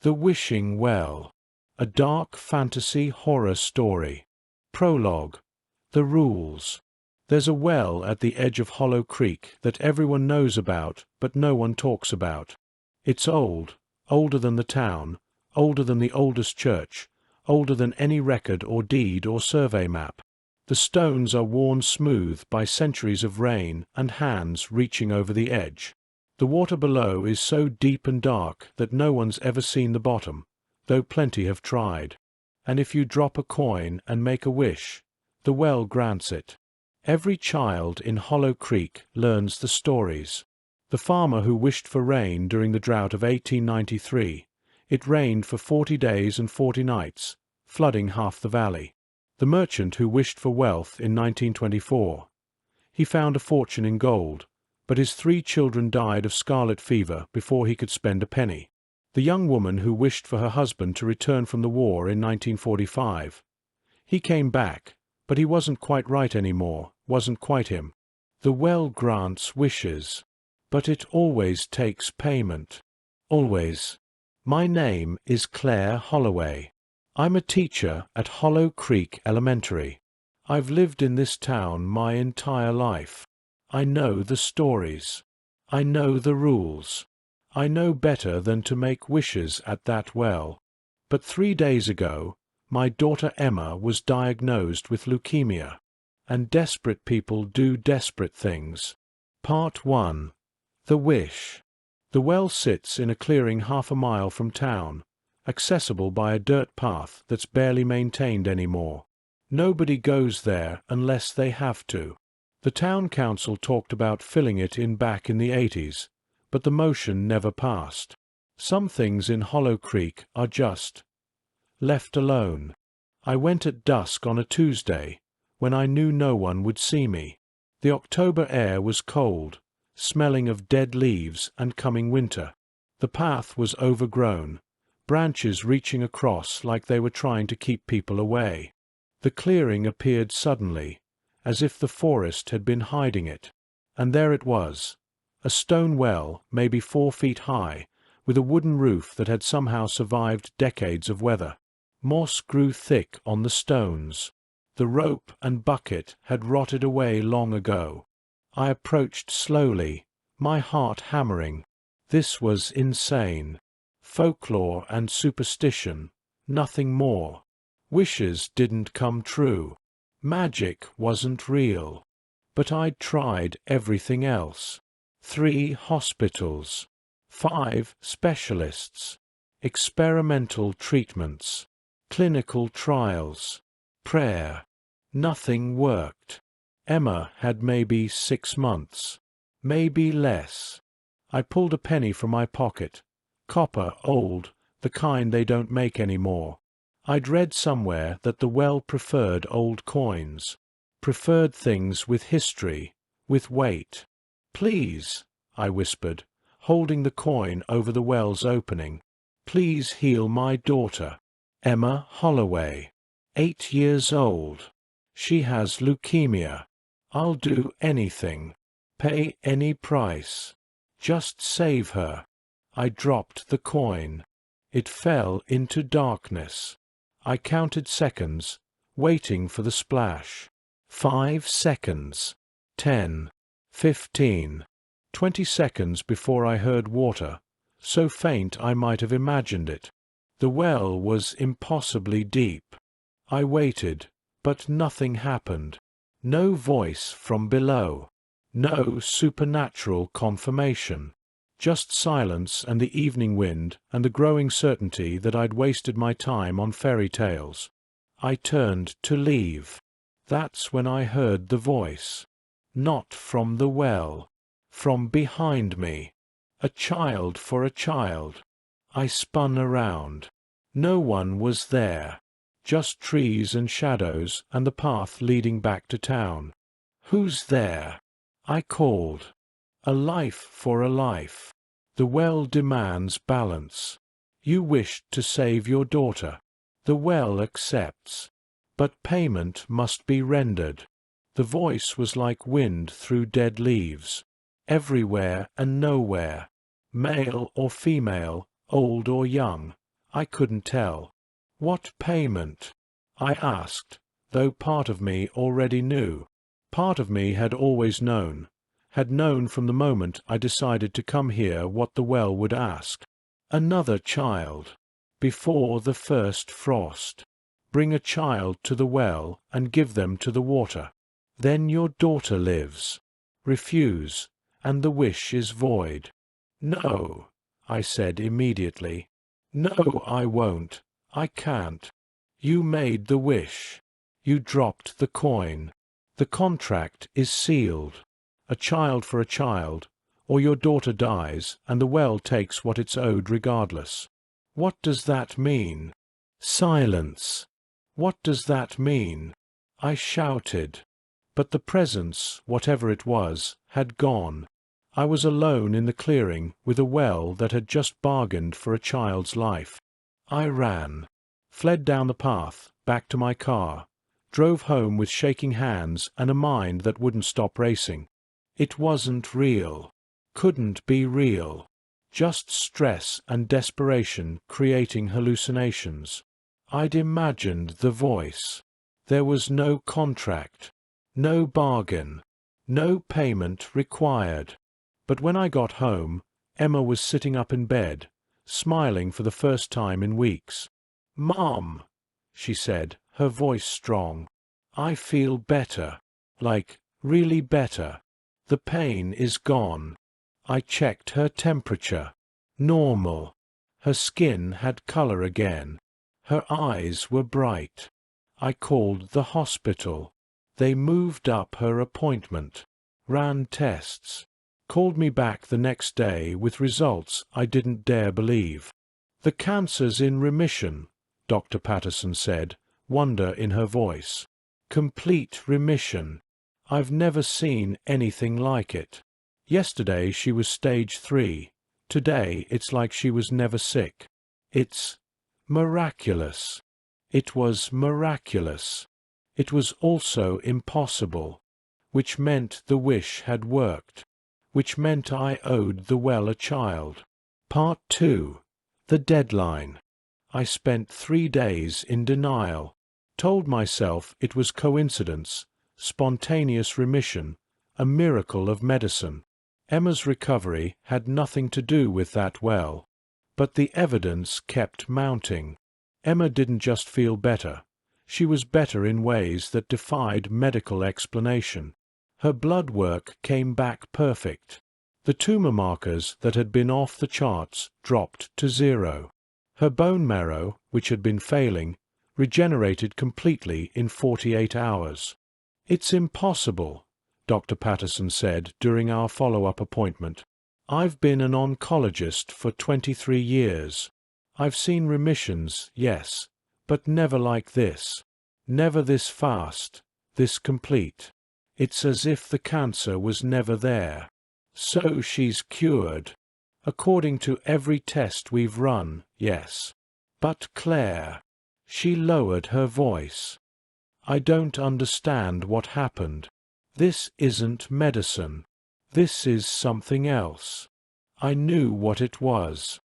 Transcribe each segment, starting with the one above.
The Wishing Well. A dark fantasy horror story. Prologue. The rules. There's a well at the edge of Hollow Creek that everyone knows about but no one talks about. It's old, older than the town, older than the oldest church, older than any record or deed or survey map. The stones are worn smooth by centuries of rain and hands reaching over the edge. The water below is so deep and dark that no one's ever seen the bottom, though plenty have tried. And if you drop a coin and make a wish, the well grants it. Every child in Hollow Creek learns the stories. The farmer who wished for rain during the drought of 1893, it rained for 40 days and 40 nights, flooding half the valley. The merchant who wished for wealth in 1924, he found a fortune in gold, but his 3 children died of scarlet fever before he could spend a penny. The young woman who wished for her husband to return from the war in 1945, he came back, but he wasn't quite right anymore, wasn't quite him. The well grants wishes, but it always takes payment. Always. My name is Claire Holloway. I'm a teacher at Hollow Creek Elementary. I've lived in this town my entire life. I know the stories. I know the rules. I know better than to make wishes at that well. But 3 days ago, my daughter Emma was diagnosed with leukemia. And desperate people do desperate things. Part 1. The Wish. The well sits in a clearing half a mile from town, accessible by a dirt path that's barely maintained anymore. Nobody goes there unless they have to. The town council talked about filling it in back in the 80s, but the motion never passed. Some things in Hollow Creek are just left alone. I went at dusk on a Tuesday, when I knew no one would see me. The October air was cold, smelling of dead leaves and coming winter. The path was overgrown, branches reaching across like they were trying to keep people away. The clearing appeared suddenly, as if the forest had been hiding it. And there it was, a stone well, maybe 4 feet high, with a wooden roof that had somehow survived decades of weather. Moss grew thick on the stones. The rope and bucket had rotted away long ago. I approached slowly, my heart hammering. This was insane. Folklore and superstition, nothing more. Wishes didn't come true. Magic wasn't real. But I'd tried everything else. 3 hospitals, 5 specialists, experimental treatments, clinical trials, prayer. Nothing worked. Emma had maybe 6 months, maybe less. I pulled a penny from my pocket. Copper, old, the kind they don't make anymore. I'd read somewhere that the well preferred old coins, preferred things with history, with weight. "Please," I whispered, holding the coin over the well's opening, "please heal my daughter, Emma Holloway, 8 years old. She has leukemia. I'll do anything, pay any price. Just save her." I dropped the coin. It fell into darkness. I counted seconds, waiting for the splash. 5 seconds. 10. 15. 20 seconds before I heard water, so faint I might have imagined it. The well was impossibly deep. I waited, but nothing happened. No voice from below. No supernatural confirmation. Just silence and the evening wind and the growing certainty that I'd wasted my time on fairy tales. I turned to leave. That's when I heard the voice. Not from the well. From behind me. A child for a child. I spun around. No one was there. Just trees and shadows and the path leading back to town. "Who's there?" I called. "A life for a life. The well demands balance. You wished to save your daughter. The well accepts. But payment must be rendered." The voice was like wind through dead leaves. Everywhere and nowhere. Male or female, old or young, I couldn't tell. What payment? I asked, though part of me already knew. Part of me had always known, had known from the moment I decided to come here what the well would ask. Another child. Before the first frost. Bring a child to the well and give them to the water. Then your daughter lives. Refuse, and the wish is void. No, I said immediately. No, I won't. I can't. You made the wish. You dropped the coin. The contract is sealed. A child for a child, or your daughter dies and the well takes what it's owed regardless. What does that mean? Silence. What does that mean? I shouted. But the presence, whatever it was, had gone. I was alone in the clearing with a well that had just bargained for a child's life. I ran, fled down the path, back to my car, drove home with shaking hands and a mind that wouldn't stop racing. It wasn't real. Couldn't be real. Just stress and desperation creating hallucinations. I'd imagined the voice. There was no contract, no bargain, no payment required. But when I got home, Emma was sitting up in bed, smiling for the first time in weeks. "Mom," she said, her voice strong, "I feel better. Like, really better. The pain is gone." I checked her temperature. Normal. Her skin had color again. Her eyes were bright. I called the hospital. They moved up her appointment, ran tests, called me back the next day with results I didn't dare believe. "The cancer's in remission," Dr. Patterson said, wonder in her voice. "Complete remission. I've never seen anything like it. Yesterday she was stage 3. Today it's like she was never sick. It's miraculous." It was miraculous. It was also impossible, which meant the wish had worked, which meant I owed the well a child. Part 2. The deadline. I spent 3 days in denial, told myself it was coincidence, spontaneous remission, a miracle of medicine. Emma's recovery had nothing to do with that well. But the evidence kept mounting. Emma didn't just feel better. She was better in ways that defied medical explanation. Her blood work came back perfect. The tumor markers that had been off the charts dropped to 0. Her bone marrow, which had been failing, regenerated completely in 48 hours. "It's impossible," Dr. Patterson said during our follow-up appointment. "I've been an oncologist for 23 years. I've seen remissions, yes, but never like this. Never this fast, this complete. It's as if the cancer was never there. So she's cured. According to every test we've run, yes. But Claire," she lowered her voice, "I don't understand what happened. This isn't medicine. This is something else." I knew what it was.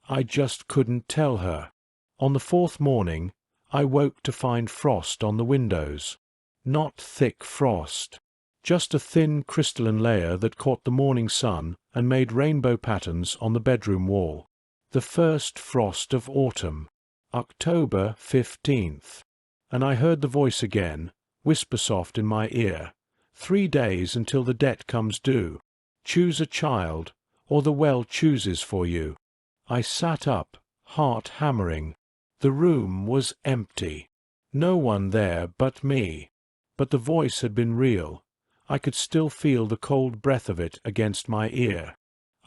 I just couldn't tell her. On the 4th morning, I woke to find frost on the windows. Not thick frost. Just a thin crystalline layer that caught the morning sun and made rainbow patterns on the bedroom wall. The first frost of autumn. October 15th. And I heard the voice again, whisper soft in my ear. 3 days until the debt comes due. Choose a child, or the well chooses for you. I sat up, heart hammering. The room was empty. No one there but me. But the voice had been real. I could still feel the cold breath of it against my ear.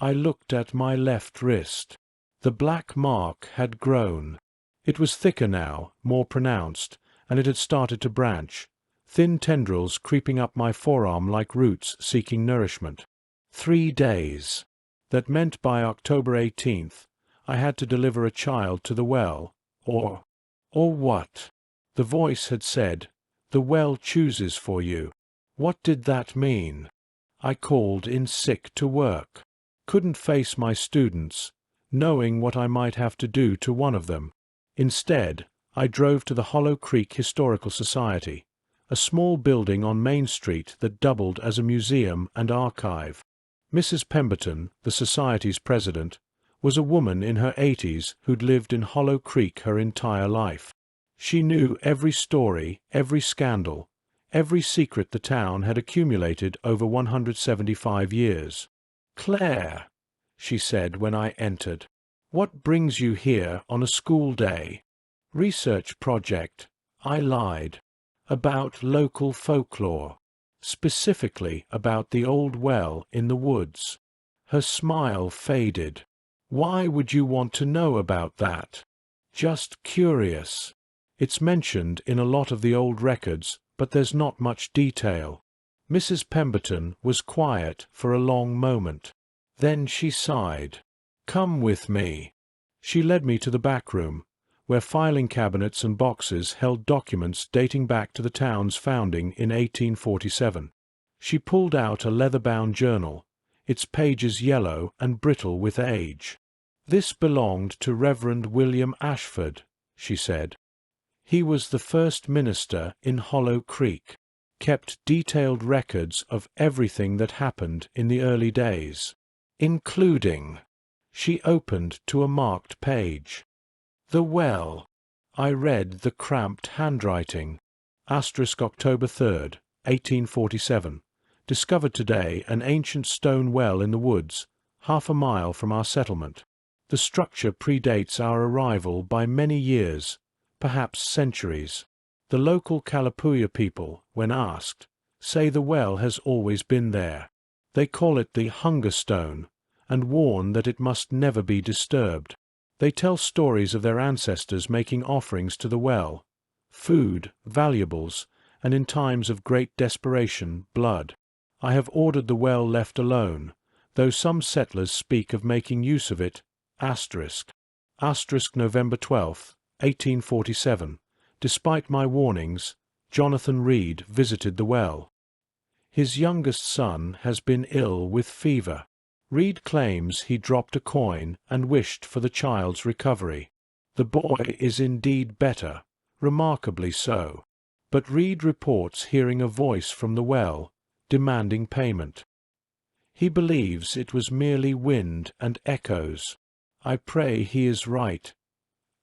I looked at my left wrist. The black mark had grown. It was thicker now, more pronounced, and it had started to branch, thin tendrils creeping up my forearm like roots seeking nourishment. 3 days. That meant by October 18th, I had to deliver a child to the well, or what? The voice had said, "The well chooses for you." What did that mean? I called in sick to work. Couldn't face my students, knowing what I might have to do to one of them. Instead, I drove to the Hollow Creek Historical Society, a small building on Main Street that doubled as a museum and archive. Mrs. Pemberton, the Society's president, was a woman in her 80s who'd lived in Hollow Creek her entire life. She knew every story, every scandal, every secret the town had accumulated over 175 years. "Claire," she said when I entered, "what brings you here on a school day?" "Research project," I lied. "About local folklore. Specifically about the old well in the woods." Her smile faded. "Why would you want to know about that?" "Just curious. It's mentioned in a lot of the old records, but there's not much detail." Mrs. Pemberton was quiet for a long moment. Then she sighed. "Come with me." She led me to the back room, where filing cabinets and boxes held documents dating back to the town's founding in 1847. She pulled out a leather-bound journal, its pages yellow and brittle with age. "This belonged to Reverend William Ashford," she said. "He was the first minister in Hollow Creek, kept detailed records of everything that happened in the early days, including—" She opened to a marked page. "The well." I read the cramped handwriting. October 3rd, 1847. Discovered today an ancient stone well in the woods, half a mile from our settlement. The structure predates our arrival by many years, perhaps centuries. The local Kalapuya people, when asked, say the well has always been there. They call it the Hunger Stone, and warn that it must never be disturbed. They tell stories of their ancestors making offerings to the well, food, valuables, and in times of great desperation, blood. I have ordered the well left alone, though some settlers speak of making use of it. November 12, 1847. Despite my warnings, Jonathan Reed visited the well. His youngest son has been ill with fever. Reed claims he dropped a coin and wished for the child's recovery. The boy is indeed better, remarkably so. But Reed reports hearing a voice from the well, demanding payment. He believes it was merely wind and echoes. I pray he is right.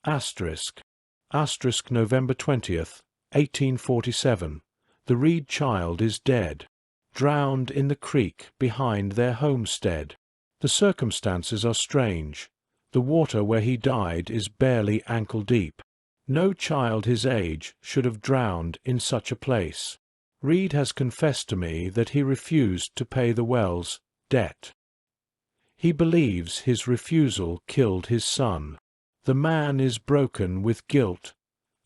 November 20th, 1847. The Reed child is dead, drowned in the creek behind their homestead. The circumstances are strange. The water where he died is barely ankle deep. No child his age should have drowned in such a place. Reed has confessed to me that he refused to pay the well's debt. He believes his refusal killed his son. The man is broken with guilt.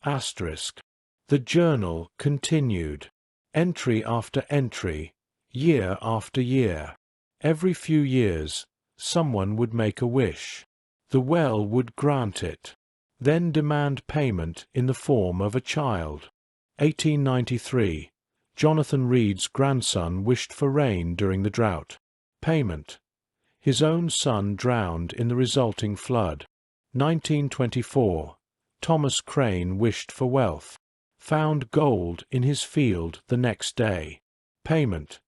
The journal continued. Entry after entry, year after year. Every few years, someone would make a wish. The well would grant it, then demand payment in the form of a child. 1893. Jonathan Reed's grandson wished for rain during the drought. Payment. His own son drowned in the resulting flood. 1924. Thomas Crane wished for wealth. Found gold in his field the next day. Payment.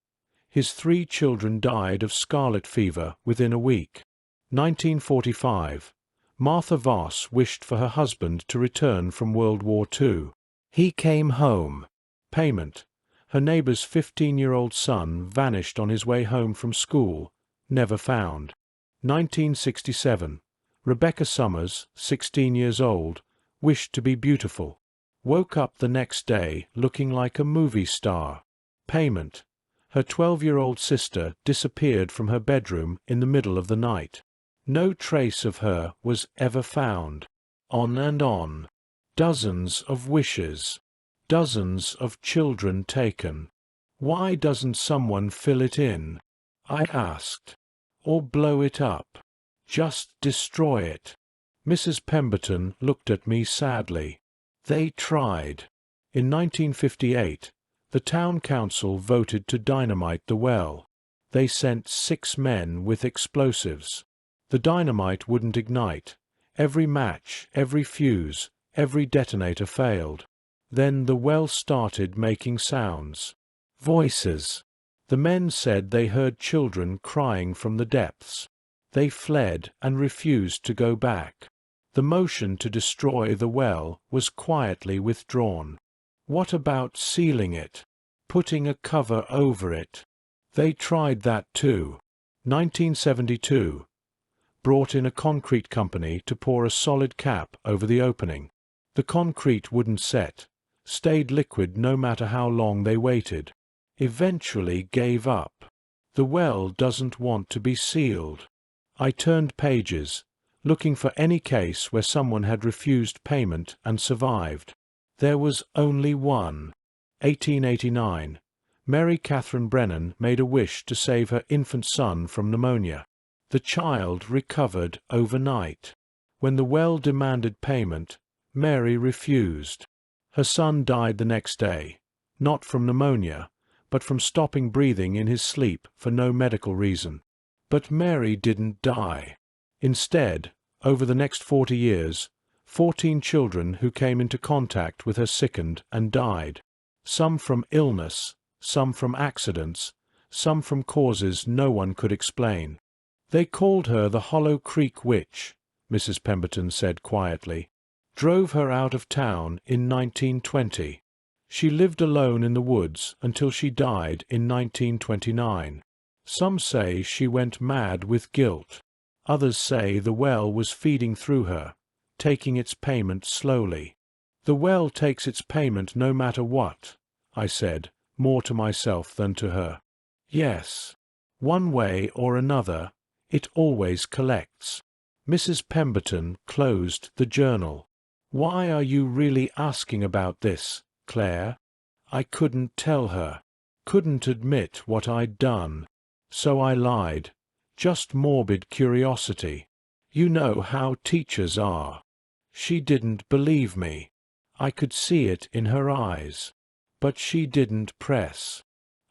His 3 children died of scarlet fever within a week. 1945. Martha Voss wished for her husband to return from World War II. He came home. Payment. Her neighbor's 15-year-old son vanished on his way home from school, never found. 1967. Rebecca Summers, 16 years old, wished to be beautiful. Woke up the next day looking like a movie star. Payment. Her 12-year-old sister disappeared from her bedroom in the middle of the night. No trace of her was ever found. On and on. Dozens of wishes. Dozens of children taken. Why doesn't someone fill it in? I asked. Or blow it up. Just destroy it. Mrs. Pemberton looked at me sadly. They tried. In 1958, the town council voted to dynamite the well. They sent 6 men with explosives. The dynamite wouldn't ignite. Every match, every fuse, Every detonator failed. Then the well started making sounds. Voices. The men said they heard children crying from the depths. They fled and refused to go back. The motion to destroy the well was quietly withdrawn. What about sealing it? Putting a cover over it? They tried that too. 1972. Brought in a concrete company to pour a solid cap over the opening. The concrete wouldn't set, stayed liquid no matter how long they waited. Eventually gave up. The well doesn't want to be sealed. I turned pages, looking for any case where someone had refused payment and survived. There was only one. 1889. Mary Catherine Brennan made a wish to save her infant son from pneumonia. The child recovered overnight. When the well demanded payment, Mary refused. Her son died the next day, not from pneumonia, but from stopping breathing in his sleep for no medical reason. But Mary didn't die. Instead, over the next 40 years, 14 children who came into contact with her sickened and died. Some from illness, some from accidents, some from causes no one could explain. They called her the Hollow Creek Witch, Mrs. Pemberton said quietly. Drove her out of town in 1920. She lived alone in the woods until she died in 1929. Some say she went mad with guilt. Others say the well was feeding through her, taking its payment slowly. The well takes its payment no matter what, I said, more to myself than to her. Yes. One way or another, it always collects. Mrs. Pemberton closed the journal. Why are you really asking about this, Claire? I couldn't tell her. Couldn't admit what I'd done. So I lied. Just morbid curiosity. You know how teachers are. She didn't believe me. I could see it in her eyes. But she didn't press.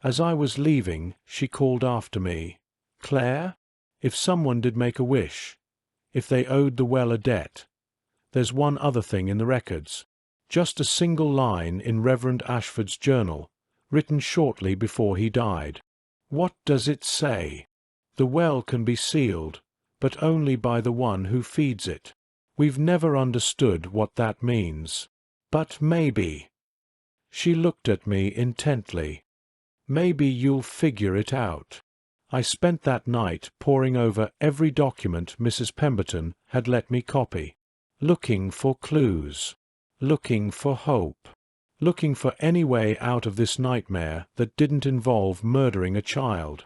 As I was leaving, she called after me. Claire, if someone did make a wish, if they owed the well a debt, there's one other thing in the records. Just a single line in Reverend Ashford's journal, written shortly before he died. What does it say? The well can be sealed, but only by the one who feeds it. We've never understood what that means. But maybe. She looked at me intently. Maybe you'll figure it out. I spent that night poring over every document Mrs. Pemberton had let me copy, looking for clues, looking for hope, looking for any way out of this nightmare that didn't involve murdering a child.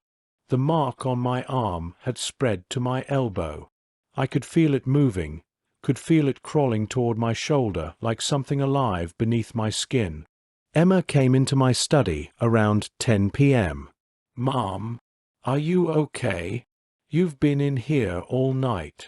The mark on my arm had spread to my elbow. I could feel it moving, could feel it crawling toward my shoulder like something alive beneath my skin. Emma came into my study around 10 p.m. Mom, are you okay? You've been in here all night.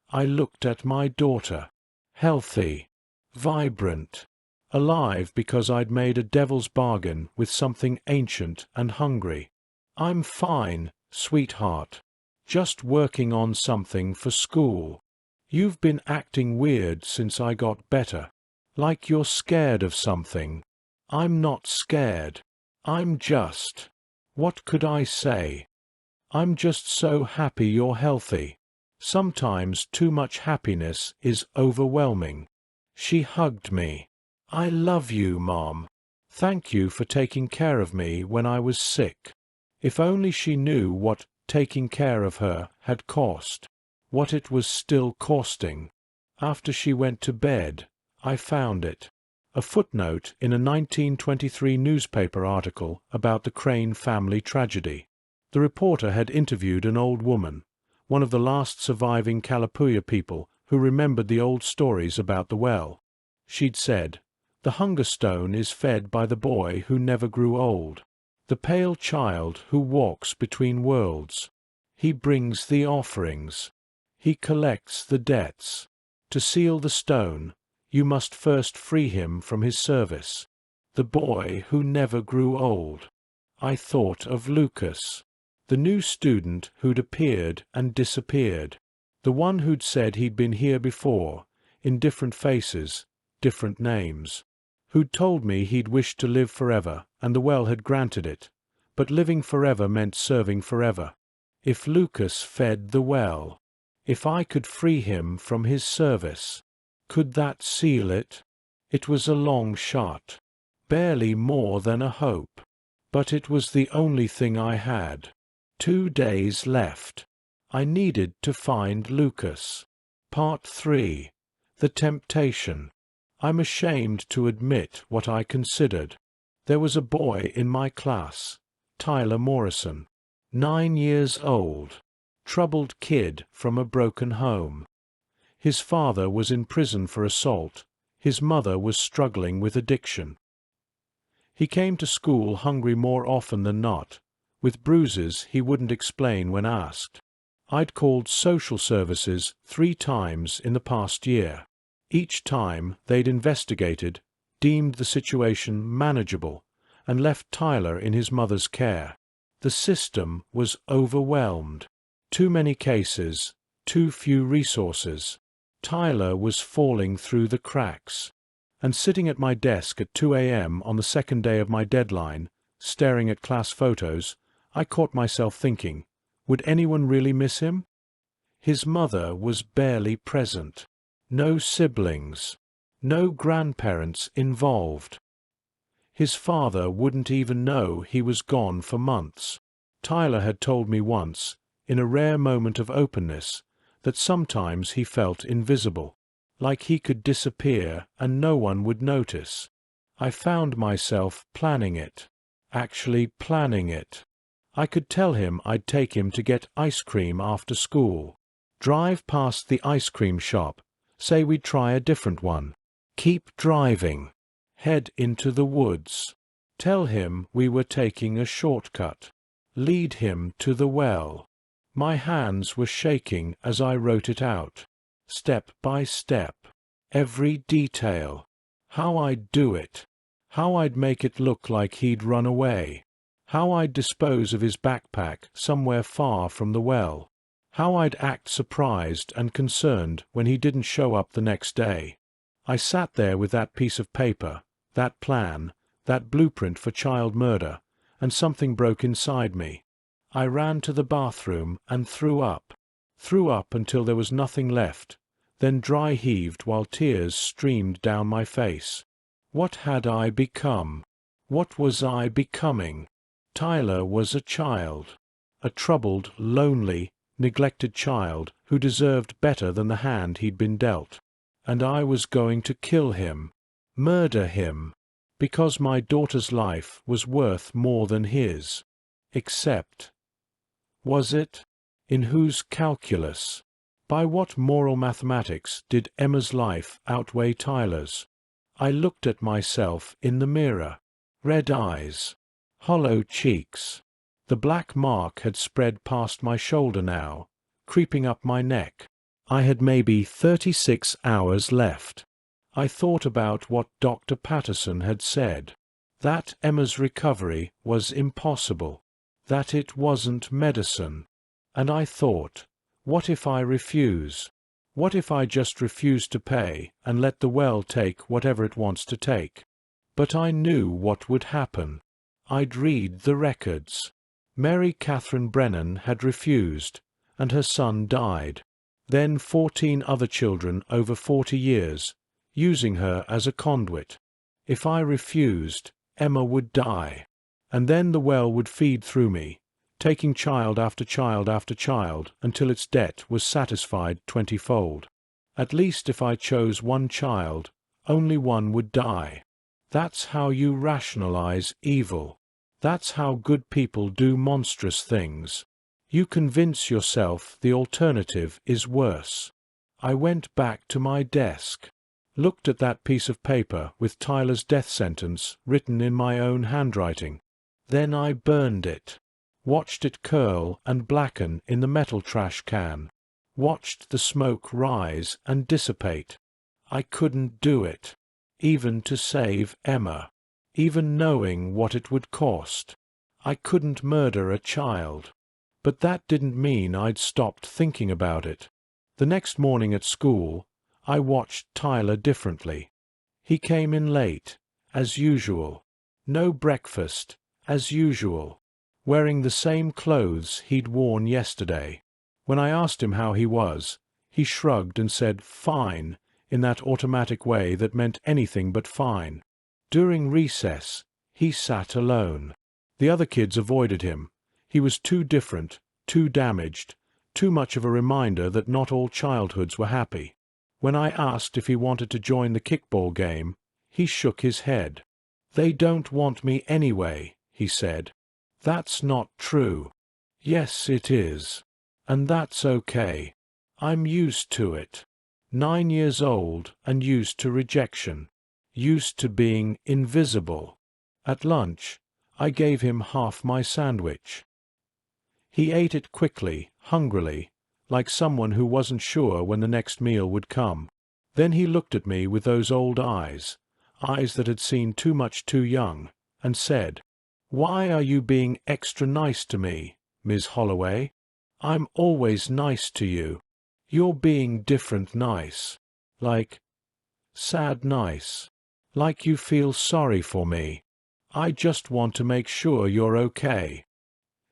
I looked at my daughter. Healthy, vibrant, alive because I'd made a devil's bargain with something ancient and hungry. I'm fine, sweetheart. Just working on something for school. You've been acting weird since I got better. Like you're scared of something. I'm not scared. I'm just... What could I say? I'm just so happy you're healthy. Sometimes too much happiness is overwhelming. She hugged me. I love you, Mom. Thank you for taking care of me when I was sick. If only she knew what taking care of her had cost, what it was still costing. After she went to bed, I found it. A footnote in a 1923 newspaper article about the Crane family tragedy. The reporter had interviewed an old woman, one of the last surviving Kalapuya people who remembered the old stories about the well. She'd said, "The hunger stone is fed by the boy who never grew old, the pale child who walks between worlds. He brings the offerings. He collects the debts. To seal the stone, you must first free him from his service. The boy who never grew old." I thought of Lucas, the new student who'd appeared and disappeared, the one who'd said he'd been here before, in different faces, different names, who'd told me he'd wished to live forever, and the well had granted it, but living forever meant serving forever. If Lucas fed the well, if I could free him from his service, could that seal it? It was a long shot, barely more than a hope, but it was the only thing I had. 2 days left. I needed to find Lucas. Part 3. The Temptation. I'm ashamed to admit what I considered. There was a boy in my class, Tyler Morrison, 9 years old, troubled kid from a broken home. His father was in prison for assault. His mother was struggling with addiction. He came to school hungry more often than not, with bruises he wouldn't explain when asked. I'd called social services 3 times in the past year. Each time they'd investigated, deemed the situation manageable, and left Tyler in his mother's care. The system was overwhelmed. Too many cases, too few resources. Tyler was falling through the cracks. And sitting at my desk at 2 a.m. on the second day of my deadline, staring at class photos, I caught myself thinking, would anyone really miss him? His mother was barely present. No siblings. No grandparents involved. His father wouldn't even know he was gone for months. Tyler had told me once, in a rare moment of openness, that sometimes he felt invisible, like he could disappear and no one would notice. I found myself planning it, actually planning it. I could tell him I'd take him to get ice cream after school, drive past the ice cream shop, say we'd try a different one, keep driving, head into the woods, tell him we were taking a shortcut, lead him to the well. My hands were shaking as I wrote it out, step by step, every detail, how I'd do it, how I'd make it look like he'd run away, how I'd dispose of his backpack somewhere far from the well, how I'd act surprised and concerned when he didn't show up the next day. I sat there with that piece of paper, that plan, that blueprint for child murder, and something broke inside me. I ran to the bathroom and threw up until there was nothing left, then dry heaved while tears streamed down my face. What had I become? What was I becoming? Tyler was a child, a troubled, lonely, neglected child who deserved better than the hand he'd been dealt. And I was going to kill him, murder him, because my daughter's life was worth more than his. Except, was it? In whose calculus? By what moral mathematics did Emma's life outweigh Tyler's? I looked at myself in the mirror. Red eyes, hollow cheeks. The black mark had spread past my shoulder now, creeping up my neck. I had maybe 36 hours left. I thought about what Dr. Patterson had said, that Emma's recovery was impossible, that it wasn't medicine. And I thought, what if I refuse? What if I just refuse to pay and let the well take whatever it wants to take? But I knew what would happen. I'd read the records. Mary Catherine Brennan had refused, and her son died. Then 14 other children over 40 years, using her as a conduit. If I refused, Emma would die. And then the well would feed through me, taking child after child after child until its debt was satisfied 20-fold. At least if I chose one child, only one would die. That's how you rationalize evil. That's how good people do monstrous things. You convince yourself the alternative is worse. I went back to my desk, looked at that piece of paper with Tyler's death sentence written in my own handwriting. Then I burned it, watched it curl and blacken in the metal trash can, watched the smoke rise and dissipate. I couldn't do it, even to save Emma, even knowing what it would cost. I couldn't murder a child. But that didn't mean I'd stopped thinking about it. The next morning at school, I watched Tyler differently. He came in late, as usual. No breakfast, as usual. Wearing the same clothes he'd worn yesterday. When I asked him how he was, he shrugged and said, "Fine," in that automatic way that meant anything but fine. During recess, he sat alone. The other kids avoided him. He was too different, too damaged, too much of a reminder that not all childhoods were happy. When I asked if he wanted to join the kickball game, he shook his head. "They don't want me anyway," he said. "That's not true." "Yes, it is. And that's okay. I'm used to it. 9 years old and used to rejection. Used to being invisible." At lunch, I gave him half my sandwich. He ate it quickly, hungrily, like someone who wasn't sure when the next meal would come. Then he looked at me with those old eyes that had seen too much too young, and said, "Why are you being extra nice to me, Miss Holloway? I'm always nice to you. You're being different nice. Like sad nice. Like you feel sorry for me. I just want to make sure you're okay."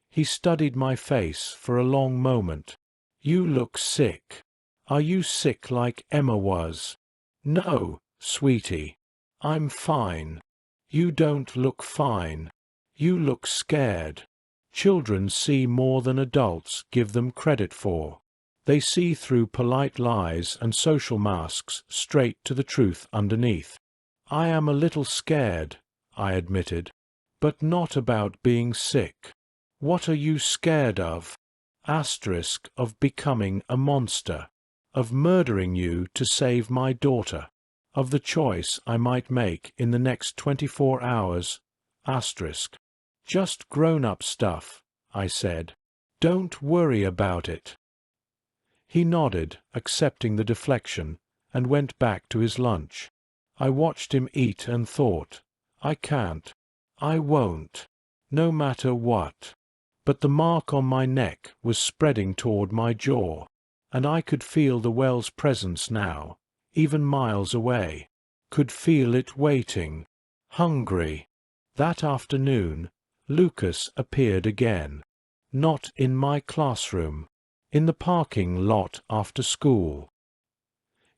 He studied my face for a long moment. "You look sick. Are you sick like Emma was?" "No, sweetie. I'm fine." "You don't look fine. You look scared." Children see more than adults give them credit for. They see through polite lies and social masks straight to the truth underneath. "I am a little scared," I admitted, "but not about being sick." "What are you scared of?" Of becoming a monster. Of murdering you to save my daughter. Of the choice I might make in the next 24 hours. Just grown-up stuff, I said. Don't worry about it. He nodded, accepting the deflection, and went back to his lunch. I watched him eat and thought, I can't. I won't. No matter what. But the mark on my neck was spreading toward my jaw, and I could feel the well's presence now, even miles away. Could feel it waiting. Hungry. That afternoon, Lucas appeared again. Not in my classroom. In the parking lot after school.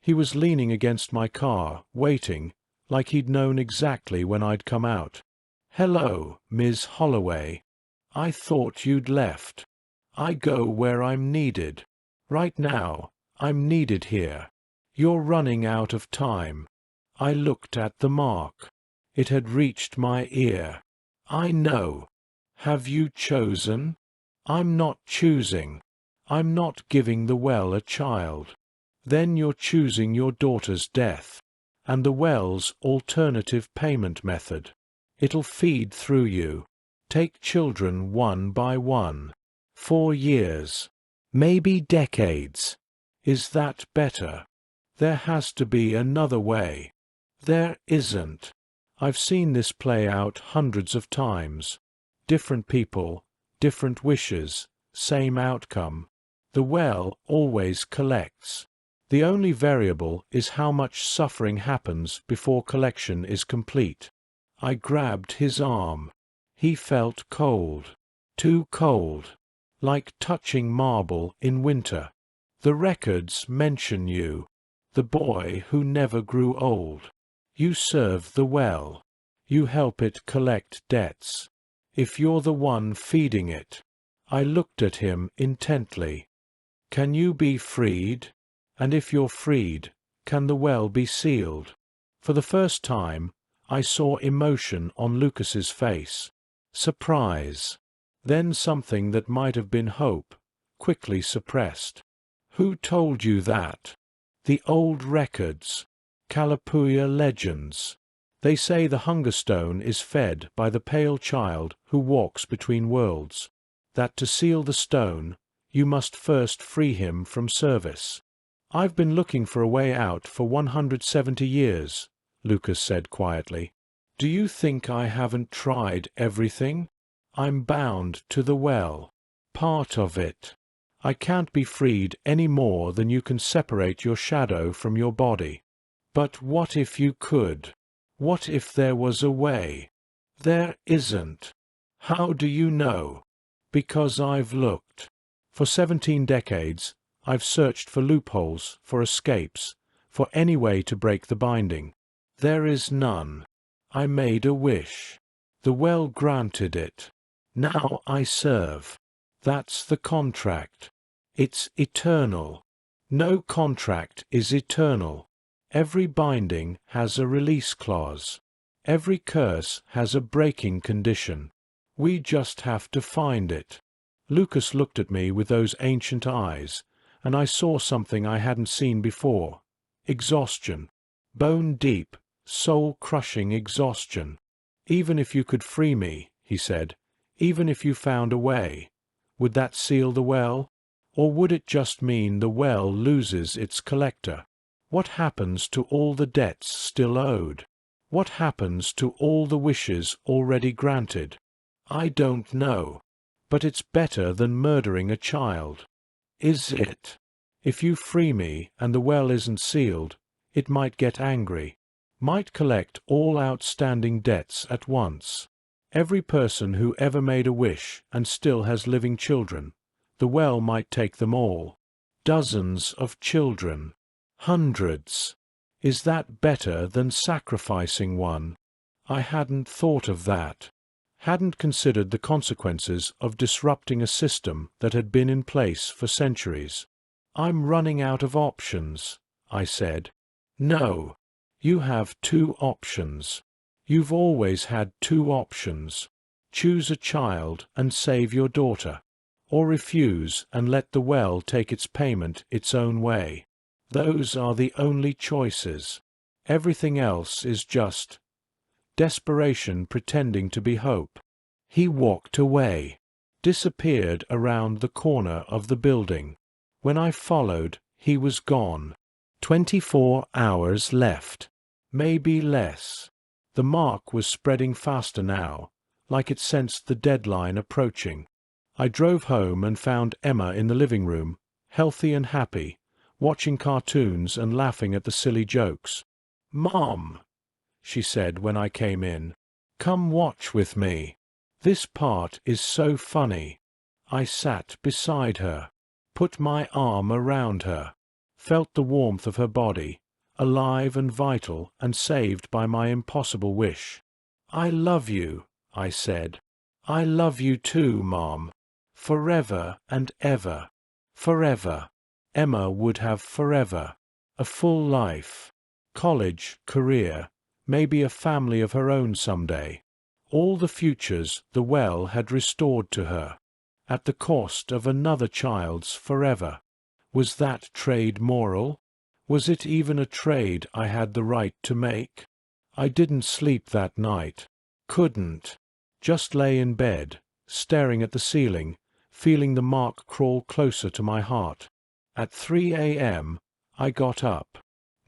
He was leaning against my car, waiting, like he'd known exactly when I'd come out. "Hello, Miss Holloway. I thought you'd left. I go where I'm needed. Right now, I'm needed here. You're running out of time." I looked at the mark. It had reached my ear. "I know. Have you chosen?" "I'm not choosing. I'm not giving the well a child." "Then you're choosing your daughter's death, and the well's alternative payment method. It'll feed through you. Take children one by one. 4 years. Maybe decades. Is that better? There has to be another way." There isn't. I've seen this play out hundreds of times. Different people, different wishes, same outcome. The well always collects. The only variable is how much suffering happens before collection is complete. I grabbed his arm. He felt cold. Too cold. Like touching marble in winter. "The records mention you. The boy who never grew old. You serve the well. You help it collect debts. If you're the one feeding it." I looked at him intently. "Can you be freed? And if you're freed, can the well be sealed?" For the first time, I saw emotion on Lucas's face. Surprise. Then something that might have been hope, quickly suppressed. "Who told you that?" "The old records. Kalapuya legends. They say the hunger stone is fed by the pale child who walks between worlds. That to seal the stone, you must first free him from service." "I've been looking for a way out for 170 years, Lucas said quietly. "Do you think I haven't tried everything? I'm bound to the well. Part of it. I can't be freed any more than you can separate your shadow from your body." But what if you could? What if there was a way? There isn't. How do you know? Because I've looked. For 17 decades, I've searched for loopholes, for escapes, for any way to break the binding. There is none. I made a wish. The well granted it. Now I serve. That's the contract. It's eternal. No contract is eternal. Every binding has a release clause. Every curse has a breaking condition. We just have to find it. Lucas looked at me with those ancient eyes, and I saw something I hadn't seen before. Exhaustion. Bone-deep, soul-crushing exhaustion. Even if you could free me, he said, even if you found a way, would that seal the well? Or would it just mean the well loses its collector? What happens to all the debts still owed? What happens to all the wishes already granted? I don't know. But it's better than murdering a child. Is it? If you free me and the well isn't sealed, it might get angry, might collect all outstanding debts at once. Every person who ever made a wish and still has living children, the well might take them all. Dozens of children. Hundreds. Is that better than sacrificing one? I hadn't thought of that. Hadn't considered the consequences of disrupting a system that had been in place for centuries. I'm running out of options, I said. No. You have 2 options. You've always had 2 options. Choose a child and save your daughter, or refuse and let the well take its payment its own way. Those are the only choices. Everything else is just desperation pretending to be hope. He walked away, disappeared around the corner of the building. When I followed, he was gone. 24 hours left. Maybe less. The mark was spreading faster now, like it sensed the deadline approaching. I drove home and found Emma in the living room, healthy and happy, watching cartoons and laughing at the silly jokes. "Mom," she said when I came in, "come watch with me. This part is so funny." I sat beside her, put my arm around her, felt the warmth of her body, alive and vital and saved by my impossible wish. "I love you," I said. "I love you too, Mom. Forever and ever. Forever." Emma would have forever. A full life. College, career, maybe a family of her own someday. All the futures the well had restored to her, at the cost of another child's forever. Was that trade moral? Was it even a trade I had the right to make? I didn't sleep that night. Couldn't. Just lay in bed, staring at the ceiling, feeling the mark crawl closer to my heart. At 3 a.m., I got up,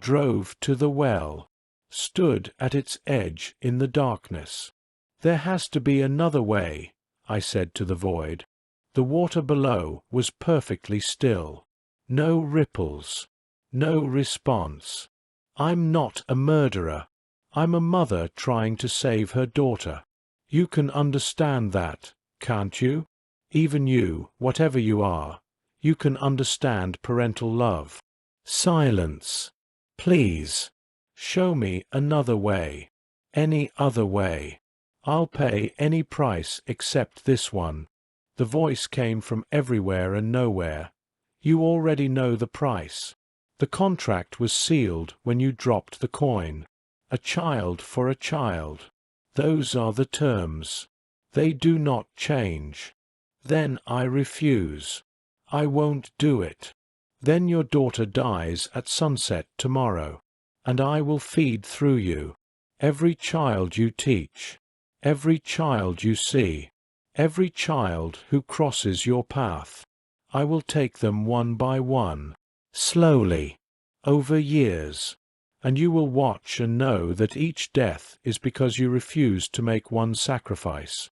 drove to the well, stood at its edge in the darkness. "There has to be another way," I said to the void. The water below was perfectly still. No ripples. No response. I'm not a murderer. I'm a mother trying to save her daughter. You can understand that, can't you? Even you, whatever you are, you can understand parental love. Silence. Please. Show me another way. Any other way. I'll pay any price except this one. The voice came from everywhere and nowhere. You already know the price. The contract was sealed when you dropped the coin. A child for a child. Those are the terms. They do not change. Then I refuse. I won't do it. Then your daughter dies at sunset tomorrow, and I will feed through you. Every child you teach, every child you see, every child who crosses your path. I will take them one by one, slowly, over years, and you will watch and know that each death is because you refused to make one sacrifice.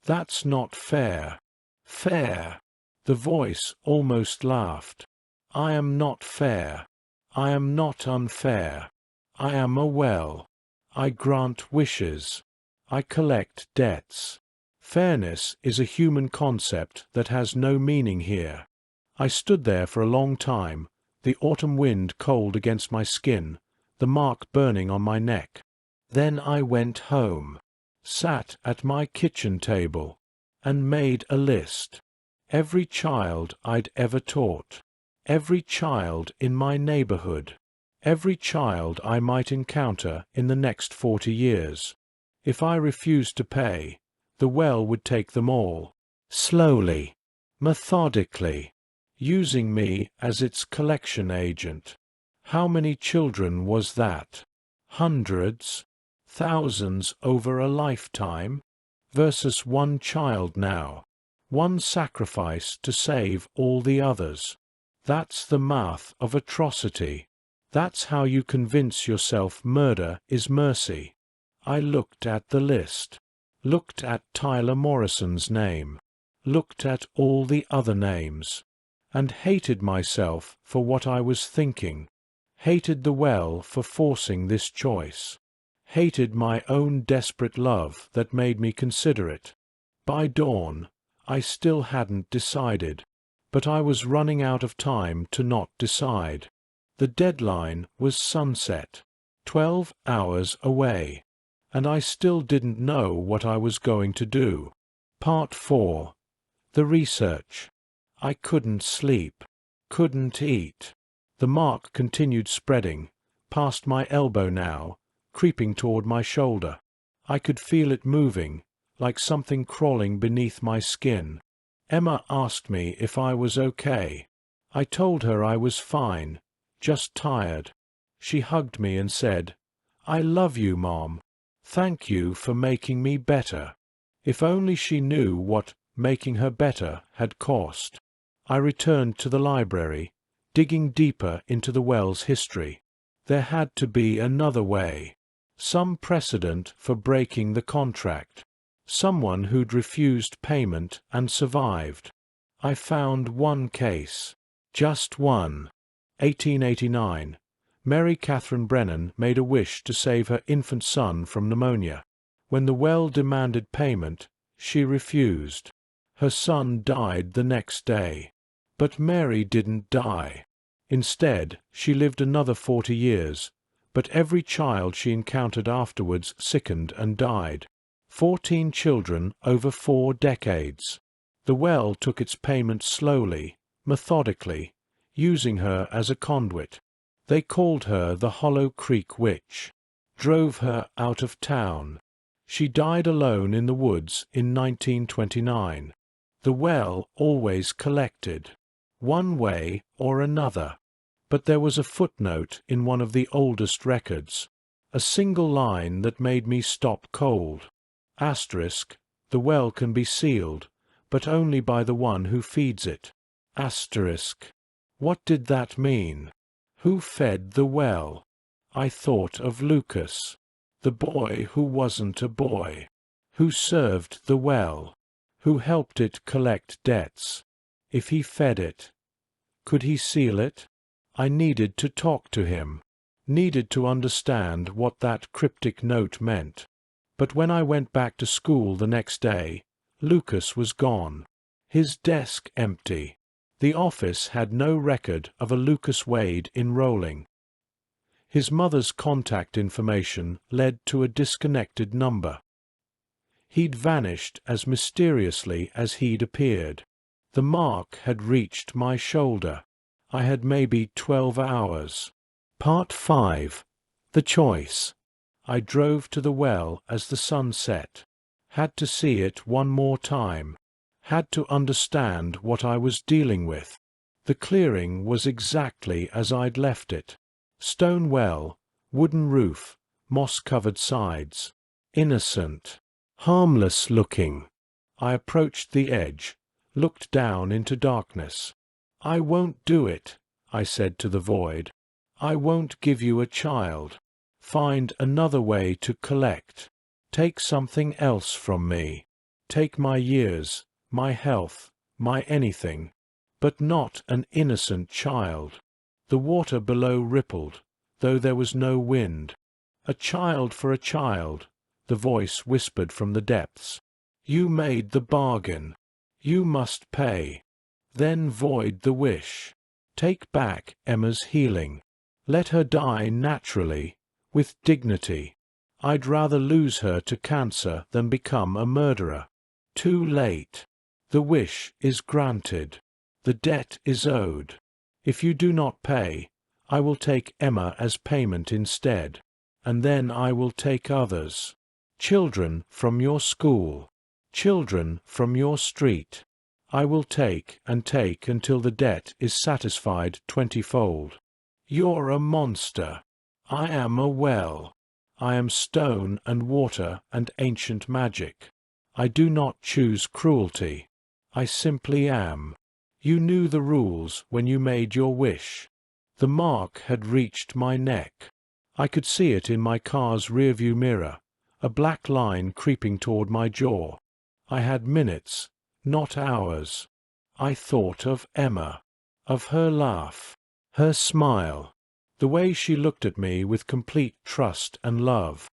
That's not fair. Fair. The voice almost laughed. I am not fair. I am not unfair. I am a well. I grant wishes. I collect debts. Fairness is a human concept that has no meaning here. I stood there for a long time, the autumn wind cold against my skin, the mark burning on my neck. Then I went home, sat at my kitchen table, and made a list. Every child I'd ever taught, every child in my neighborhood, every child I might encounter in the next 40 years. If I refused to pay, the well would take them all, slowly, methodically, using me as its collection agent. How many children was that? Hundreds? Thousands over a lifetime? Versus one child now. One sacrifice to save all the others. That's the math of atrocity. That's how you convince yourself murder is mercy. I looked at the list. Looked at Tyler Morrison's name. Looked at all the other names. And hated myself for what I was thinking. Hated the well for forcing this choice. Hated my own desperate love that made me consider it. By dawn, I still hadn't decided, but I was running out of time to not decide. The deadline was sunset, 12 hours away, and I still didn't know what I was going to do. Part 4. The research. I couldn't sleep, couldn't eat. The mark continued spreading, past my elbow now, creeping toward my shoulder. I could feel it moving, like something crawling beneath my skin. Emma asked me if I was okay. I told her I was fine, just tired. She hugged me and said, "I love you, Mom. Thank you for making me better." If only she knew what making her better had cost. I returned to the library, digging deeper into the well's history. There had to be another way. Some precedent for breaking the contract. Someone who'd refused payment and survived. I found one case. Just one. 1889. Mary Catherine Brennan made a wish to save her infant son from pneumonia. When the well demanded payment, she refused. Her son died the next day. But Mary didn't die. Instead, she lived another 40 years, but every child she encountered afterwards sickened and died. 14 children over 4 decades. The well took its payment slowly, methodically, using her as a conduit. They called her the Hollow Creek Witch. Drove her out of town. She died alone in the woods in 1929. The well always collected, one way or another. But there was a footnote in one of the oldest records, a single line that made me stop cold. Asterisk, the well can be sealed, but only by the one who feeds it. Asterisk. What did that mean? Who fed the well? I thought of Lucas, the boy who wasn't a boy, who served the well, who helped it collect debts. If he fed it, could he seal it? I needed to talk to him, needed to understand what that cryptic note meant. But when I went back to school the next day, Lucas was gone. His desk empty. The office had no record of a Lucas Wade enrolling. His mother's contact information led to a disconnected number. He'd vanished as mysteriously as he'd appeared. The mark had reached my shoulder. I had maybe 12 hours. Part 5. The choice. I drove to the well as the sun set. Had to see it one more time. Had to understand what I was dealing with. The clearing was exactly as I'd left it. Stone well, wooden roof, moss-covered sides. Innocent. Harmless looking. I approached the edge, looked down into darkness. "I won't do it," I said to the void. "I won't give you a child. Find another way to collect. Take something else from me. Take my years, my health, my anything, but not an innocent child." The water below rippled, though there was no wind. "A child for a child," the voice whispered from the depths. "You made the bargain. You must pay. Then void the wish. Take back Emma's healing. Let her die naturally, with dignity. I'd rather lose her to cancer than become a murderer. Too late. The wish is granted. The debt is owed. If you do not pay, I will take Emma as payment instead, and then I will take others. Children from your school. Children from your street. I will take and take until the debt is satisfied 20-fold. You're a monster. I am a well. I am stone and water and ancient magic. I do not choose cruelty. I simply am. You knew the rules when you made your wish. The mark had reached my neck. I could see it in my car's rearview mirror, a black line creeping toward my jaw. I had minutes, not hours. I thought of Emma, of her laugh, her smile, the way she looked at me with complete trust and love.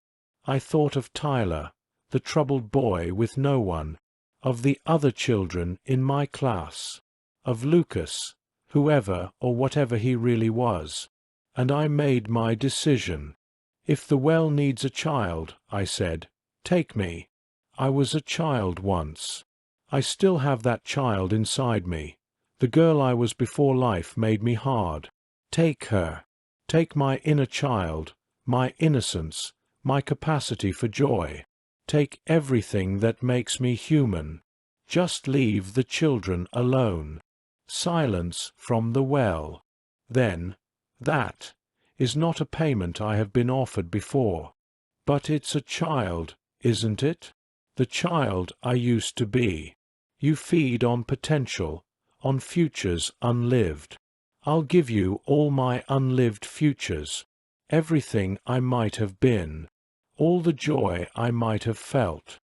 I thought of Tyler, the troubled boy with no one, of the other children in my class, of Lucas, whoever or whatever he really was, and I made my decision. If the well needs a child, I said, take me. I was a child once. I still have that child inside me. The girl I was before life made me hard. Take her. Take my inner child, my innocence, my capacity for joy. Take everything that makes me human. Just leave the children alone. Silence from the well. Then, that is not a payment I have been offered before. But it's a child, isn't it? The child I used to be. You feed on potential, on futures unlived. I'll give you all my unlived futures, everything I might have been, all the joy I might have felt,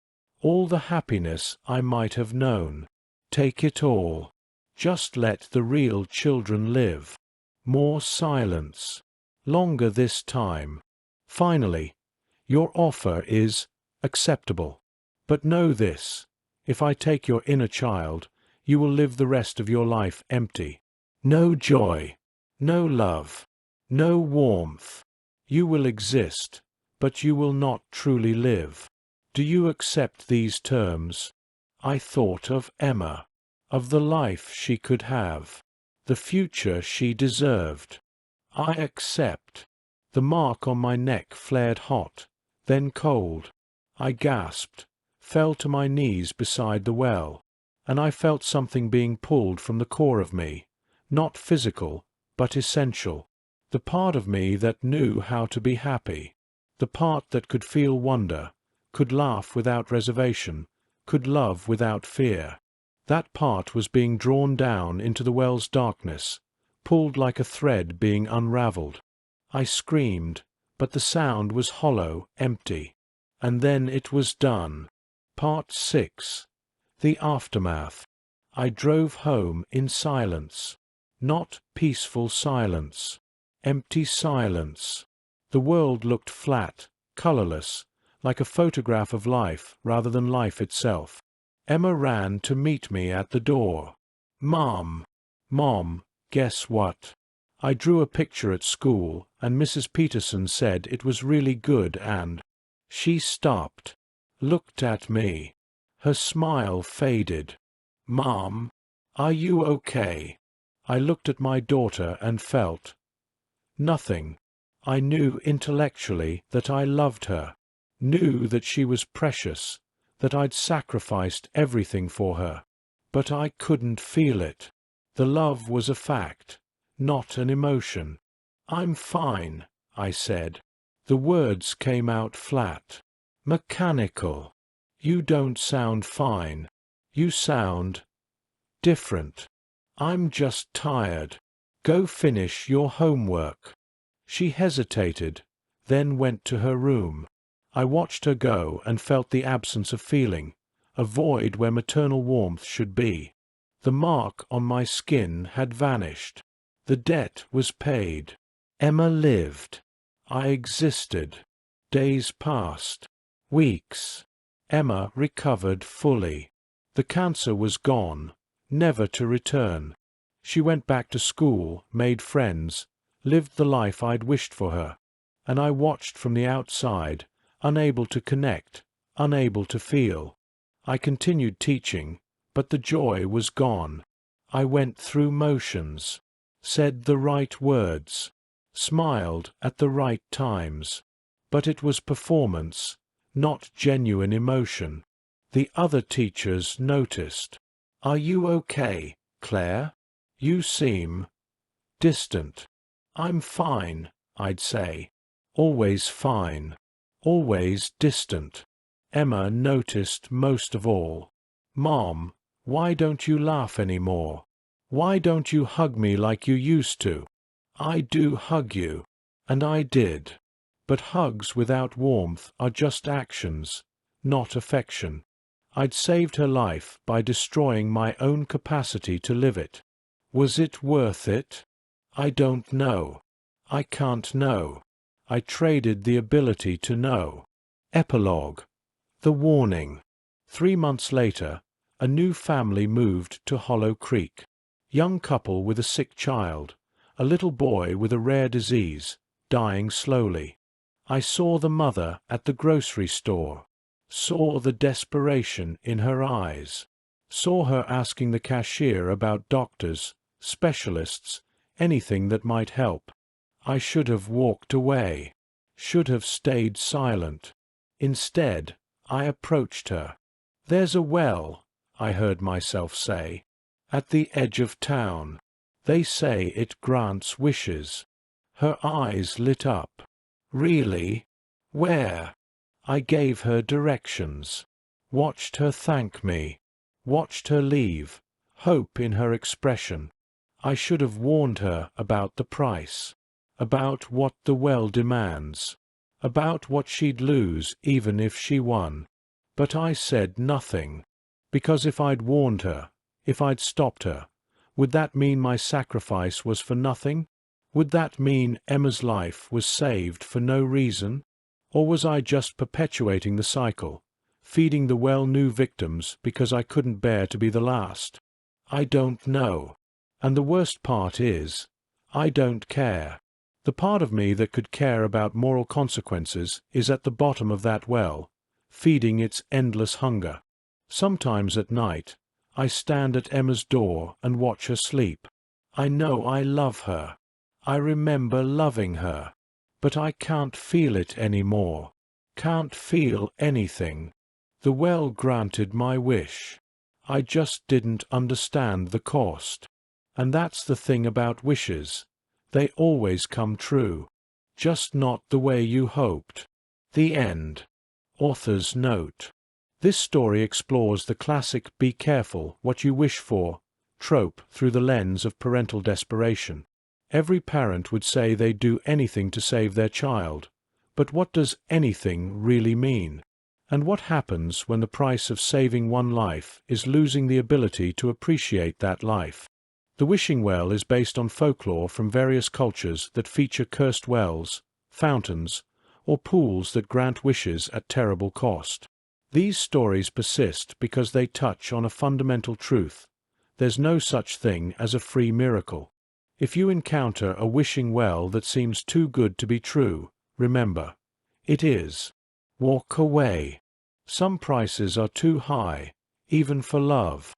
all the happiness I might have known. Take it all. Just let the real children live. More silence. Longer this time. Finally, your offer is acceptable. But know this, if I take your inner child, you will live the rest of your life empty. No joy, no love, no warmth. You will exist, but you will not truly live. Do you accept these terms? I thought of Emma, of the life she could have, the future she deserved. I accept. The mark on my neck flared hot, then cold. I gasped, fell to my knees beside the well, and I felt something being pulled from the core of me, not physical, but essential, the part of me that knew how to be happy, the part that could feel wonder, could laugh without reservation, could love without fear. That part was being drawn down into the well's darkness, pulled like a thread being unravelled. I screamed, but the sound was hollow, empty. And then it was done. Part 6. The Aftermath. I drove home in silence. Not peaceful silence. Empty silence. The world looked flat, colourless, like a photograph of life rather than life itself. Emma ran to meet me at the door. Mom, guess what? I drew a picture at school, and Mrs. Peterson said it was really good and... She stopped, looked at me. Her smile faded. Mom, are you okay? I looked at my daughter and felt... nothing. I knew intellectually that I loved her, knew that she was precious, that I'd sacrificed everything for her. But I couldn't feel it. The love was a fact, not an emotion. I'm fine, I said. The words came out flat, mechanical. You don't sound fine. You sound different. I'm just tired. Go finish your homework. She hesitated, then went to her room. I watched her go and felt the absence of feeling, a void where maternal warmth should be. The mark on my skin had vanished. The debt was paid. Emma lived. I existed. Days passed. Weeks. Emma recovered fully. The cancer was gone, never to return. She went back to school, made friends, lived the life I'd wished for her. And I watched from the outside, unable to connect, unable to feel. I continued teaching, but the joy was gone. I went through motions, said the right words, smiled at the right times. But it was performance, not genuine emotion. The other teachers noticed. "Are you okay, Claire? You seem distant." "I'm fine," I'd say. Always fine. Always distant. Emma noticed most of all. "Mom, why don't you laugh anymore? Why don't you hug me like you used to?" "I do hug you." And I did. But hugs without warmth are just actions, not affection. I'd saved her life by destroying my own capacity to live it. Was it worth it? I don't know. I can't know. I traded the ability to know. Epilogue. The warning. 3 months later, a new family moved to Hollow Creek. Young couple with a sick child, a little boy with a rare disease, dying slowly. I saw the mother at the grocery store, saw the desperation in her eyes, saw her asking the cashier about doctors, specialists, anything that might help. I should have walked away, should have stayed silent. Instead, I approached her. "There's a well," I heard myself say, "at the edge of town. They say it grants wishes." Her eyes lit up. "Really? Where?" I gave her directions, watched her thank me, watched her leave, hope in her expression. I should have warned her about the price, about what the well demands, about what she'd lose even if she won. But I said nothing, because if I'd warned her, if I'd stopped her, would that mean my sacrifice was for nothing? Would that mean Emma's life was saved for no reason? Or was I just perpetuating the cycle, feeding the well new victims because I couldn't bear to be the last? I don't know. And the worst part is, I don't care. The part of me that could care about moral consequences is at the bottom of that well, feeding its endless hunger. Sometimes at night, I stand at Emma's door and watch her sleep. I know I love her. I remember loving her. But I can't feel it anymore. Can't feel anything. The well granted my wish. I just didn't understand the cost. And that's the thing about wishes. They always come true. Just not the way you hoped. The end. Author's note. This story explores the classic "be careful what you wish for" trope through the lens of parental desperation. Every parent would say they'd do anything to save their child. But what does anything really mean? And what happens when the price of saving one life is losing the ability to appreciate that life? The wishing well is based on folklore from various cultures that feature cursed wells, fountains, or pools that grant wishes at terrible cost. These stories persist because they touch on a fundamental truth. There's no such thing as a free miracle. If you encounter a wishing well that seems too good to be true, remember, it is. Walk away. Some prices are too high, even for love.